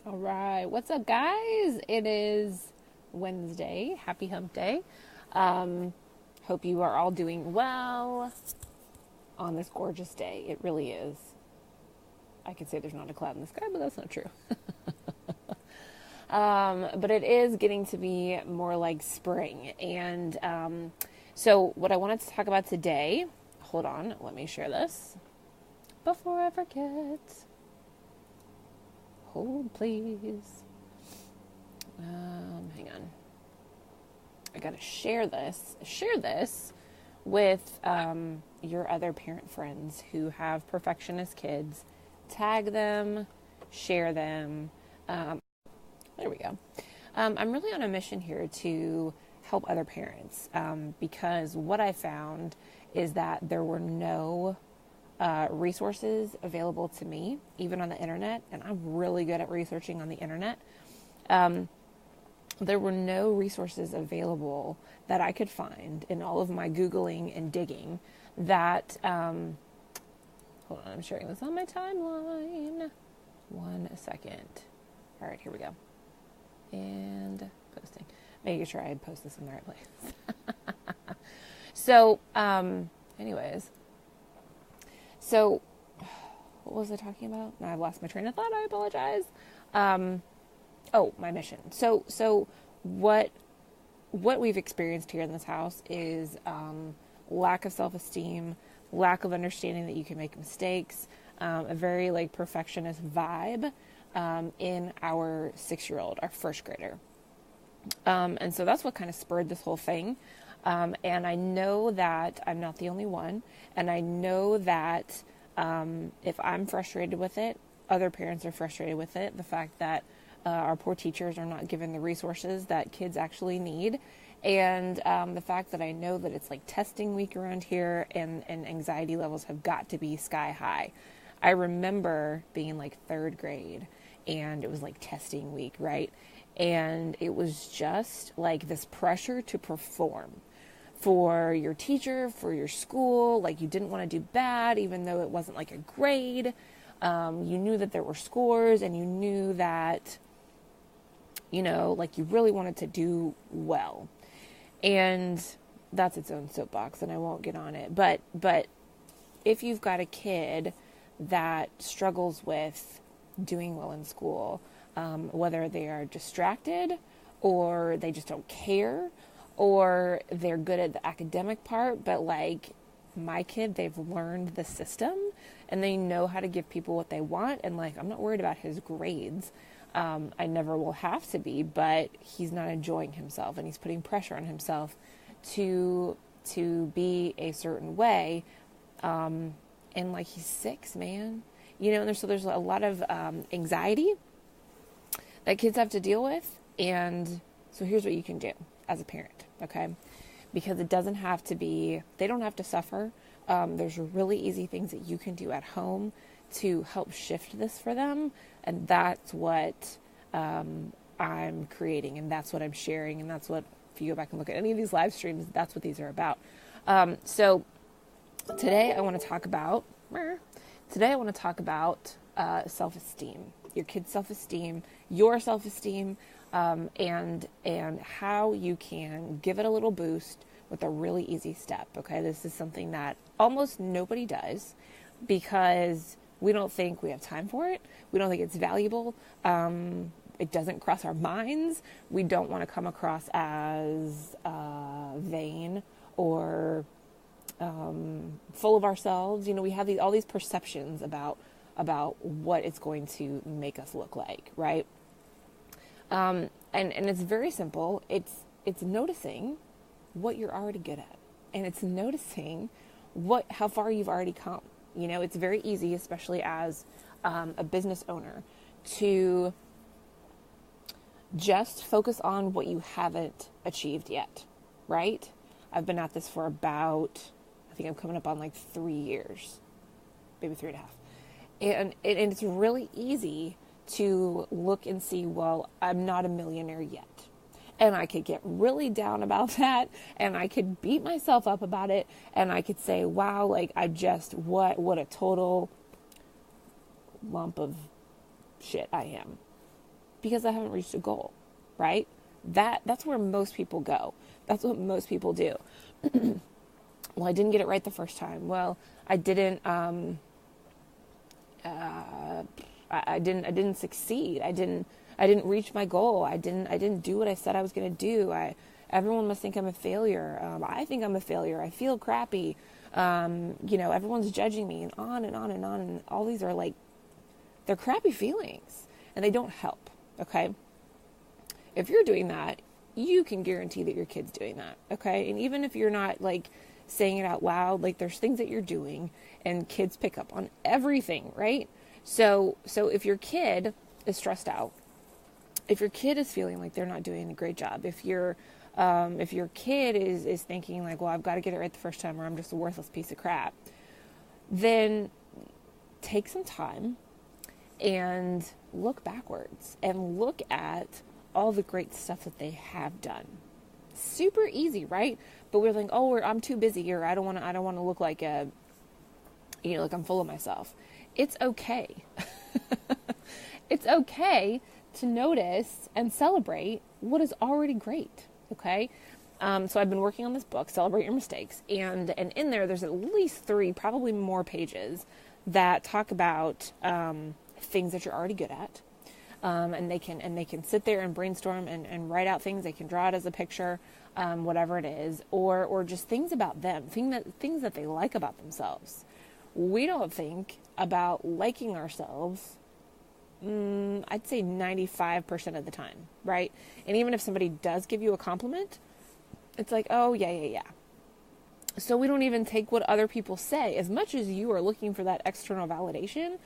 All right. What's up, guys? It is Wednesday. Happy hump day. Um, Hope you are all doing well on this gorgeous day. It really is. I could say there's not a cloud in the sky, but that's not true. But it is getting to be more like spring. And so, what I wanted to talk about today, hold on, let me share this before I forget. Hold, please. Hang on. I gotta share this. Share this with your other parent friends who have perfectionist kids. Tag them, share them. There we go. I'm really on a mission here to help other parents because what I found is that there were no resources available to me, even on the internet, and I'm really good at researching on the internet. There were no resources available that I could find in all of my Googling and digging that, hold on, I'm sharing this on my timeline. 1 second. All right, here we go. And posting. Making sure I post this in the right place. So, anyways. So, what was I talking about? Now I've lost my train of thought. I apologize. My mission. So what we've experienced here in this house is lack of self-esteem, lack of understanding that you can make mistakes, a very like perfectionist vibe in our 6-year-old, our first grader. And so that's what kind of spurred this whole thing. And I know that I'm not the only one. And I know that if I'm frustrated with it, other parents are frustrated with it. The fact that our poor teachers are not given the resources that kids actually need. And the fact that I know that it's like testing week around here and anxiety levels have got to be sky high. I remember being in like 3rd grade and it was like testing week, right? And it was just like this pressure to perform for your teacher, for your school. Like you didn't want to do bad, even though it wasn't like a grade. You knew that there were scores and you knew that, like you really wanted to do well. And that's its own soapbox and I won't get on it. But if you've got a kid that struggles with doing well in school, whether they are distracted or they just don't care or they're good at the academic part, but like my kid, they've learned the system and they know how to give people what they want. And like, I'm not worried about his grades. I never will have to be, but he's not enjoying himself and he's putting pressure on himself to be a certain way. And like, he's 6, man, and there's a lot of, anxiety that kids have to deal with. And so here's what you can do as a parent. Okay. Because it doesn't have to be, they don't have to suffer. There's really easy things that you can do at home to help shift this for them. And that's what I'm creating. And that's what I'm sharing. And that's what, if you go back and look at any of these live streams, that's what these are about. So today I want to talk about self-esteem, your kid's self-esteem, your self-esteem, and how you can give it a little boost with a really easy step. Okay, this is something that almost nobody does because we don't think we have time for it. We don't think it's valuable. It doesn't cross our minds. We don't want to come across as vain or full of ourselves. We have all these perceptions about what it's going to make us look like, right? And it's very simple. It's noticing what you're already good at, and it's noticing how far you've already come. It's very easy, especially as a business owner, to just focus on what you haven't achieved yet, right? I've been at this for about, I think I'm coming up on like 3 years, maybe 3.5. And it's really easy to look and see, well, I'm not a millionaire yet. And I could get really down about that, and I could beat myself up about it, and I could say, wow, like what a total lump of shit I am. because I haven't reached a goal, right? That's where most people go. That's what most people do. Well, I didn't get it right the first time. Well, I didn't I didn't succeed. I didn't reach my goal. I didn't do what I said I was going to do. Everyone must think I'm a failure. I think I'm a failure. I feel crappy. Everyone's judging me, and on and on and on. And all these are like, they're crappy feelings, and they don't help. Okay. If you're doing that, you can guarantee that your kid's doing that. Okay. And even if you're not like saying it out loud, like there's things that you're doing, and kids pick up on everything, right? So if your kid is stressed out, if your kid is feeling like they're not doing a great job, if your kid is thinking like, well, I've got to get it right the first time, or I'm just a worthless piece of crap, then take some time and look backwards and look at all the great stuff that they have done. Super easy, right? But we're like, oh, I'm too busy, or I don't want to look like like I'm full of myself. It's okay. It's okay to notice and celebrate what is already great. Okay. So I've been working on this book, Celebrate Your Mistakes. And in there's at least 3, probably more pages that talk about, things that you're already good at. And they can sit there and brainstorm and write out things. They can draw it as a picture, whatever it is, or just things about them, things that they like about themselves. We don't think about liking ourselves, I'd say 95% of the time, right? And even if somebody does give you a compliment, it's like, oh, yeah. So we don't even take what other people say. As much as you are looking for that external validation,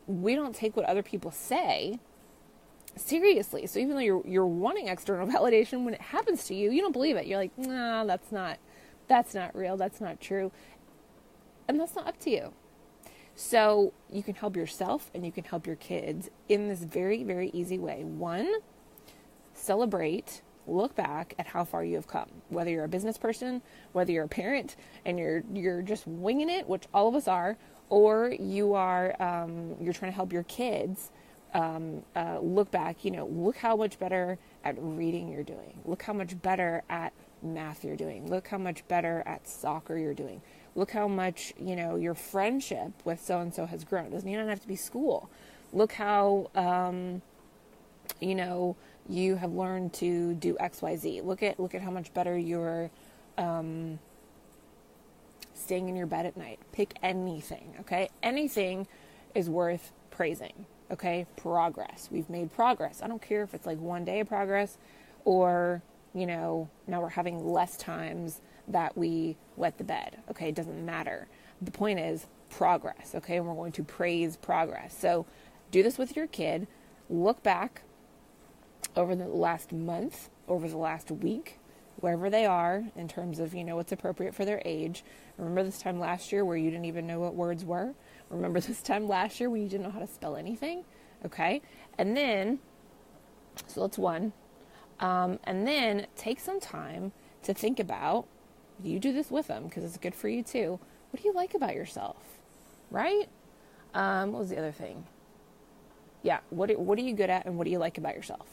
we don't take what other people say seriously. So even though you're wanting external validation, when it happens to you, you don't believe it. You're like, nah, that's not real. That's not true. And that's not up to you. So you can help yourself and you can help your kids in this very, very easy way. 1, celebrate, look back at how far you have come. Whether you're a business person, whether you're a parent and you're just winging it, which all of us are, or you are you're trying to help your kids look back. Look how much better at reading you're doing. Look how much better at math you're doing. Look how much better at soccer you're doing. Look how much, your friendship with so-and-so has grown. It doesn't even have to be school. Look how, you have learned to do X, Y, Z. Look at how much better you're staying in your bed at night. Pick anything, okay? Anything is worth praising, okay? Progress. We've made progress. I don't care if it's like 1 day of progress or, now we're having less times that we wet the bed. Okay, it doesn't matter. The point is progress, okay? And we're going to praise progress. So do this with your kid. Look back over the last month, over the last week, wherever they are in terms of, what's appropriate for their age. Remember this time last year where you didn't even know what words were? Remember this time last year when you didn't know how to spell anything? Okay? And then, so that's 1. And then take some time to think about, you do this with them because it's good for you too. What do you like about yourself? Right? What was the other thing? Yeah. What are you good at and what do you like about yourself?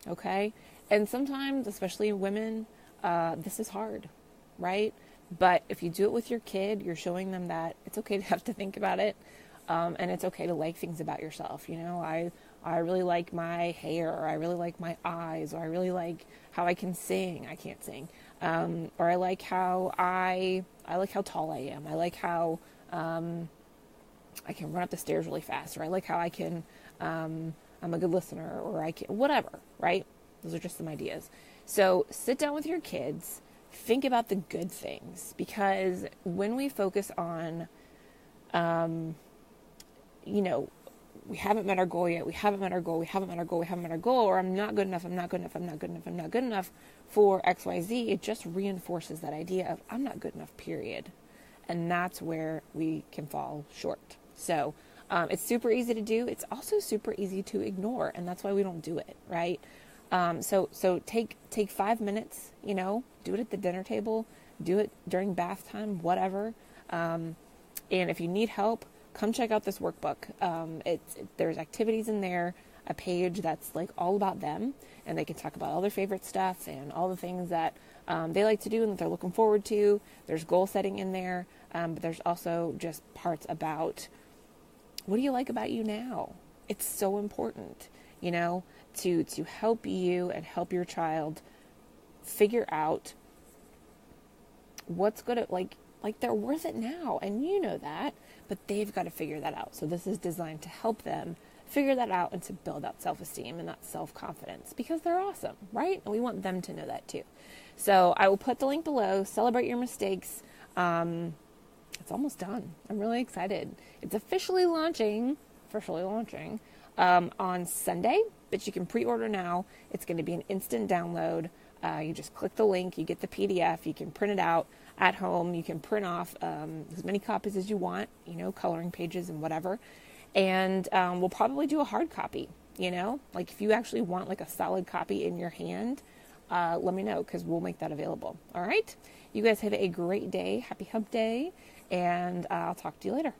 Okay. And sometimes, especially women, this is hard, right? But if you do it with your kid, you're showing them that it's okay to have to think about it. And it's okay to like things about yourself. I really like my hair, or I really like my eyes, or I really like how I can sing. I can't sing. Or I like how how tall I am. I like how I can run up the stairs really fast, or I like how I can I'm a good listener, or I can whatever, right? Those are just some ideas. So sit down with your kids, think about the good things, because when we focus on we haven't met our goal yet, we haven't met our goal, or I'm not good enough for XYZ, it just reinforces that idea of I'm not good enough, period. And that's where we can fall short. So it's super easy to do. It's also super easy to ignore, and that's why we don't do it, right? So take 5 minutes, do it at the dinner table, do it during bath time, whatever. And if you need help, come check out this workbook. There's activities in there, a page that's like all about them, and they can talk about all their favorite stuff and all the things that they like to do and that they're looking forward to. There's goal setting in there, but there's also just parts about what do you like about you now? It's so important, to help you and help your child figure out what's going to, like they're worth it now, and you know that, but they've got to figure that out. So this is designed to help them figure that out and to build that self-esteem and that self-confidence, because they're awesome, right? And we want them to know that too. So I will put the link below. Celebrate your mistakes. It's almost done. I'm really excited. It's officially launching on Sunday, but you can pre-order now. It's going to be an instant download. You just click the link, you get the PDF, you can print it out at home, you can print off as many copies as you want, coloring pages and whatever. And we'll probably do a hard copy, like if you actually want like a solid copy in your hand, let me know, because we'll make that available. All right. You guys have a great day. Happy Hump Day. And I'll talk to you later.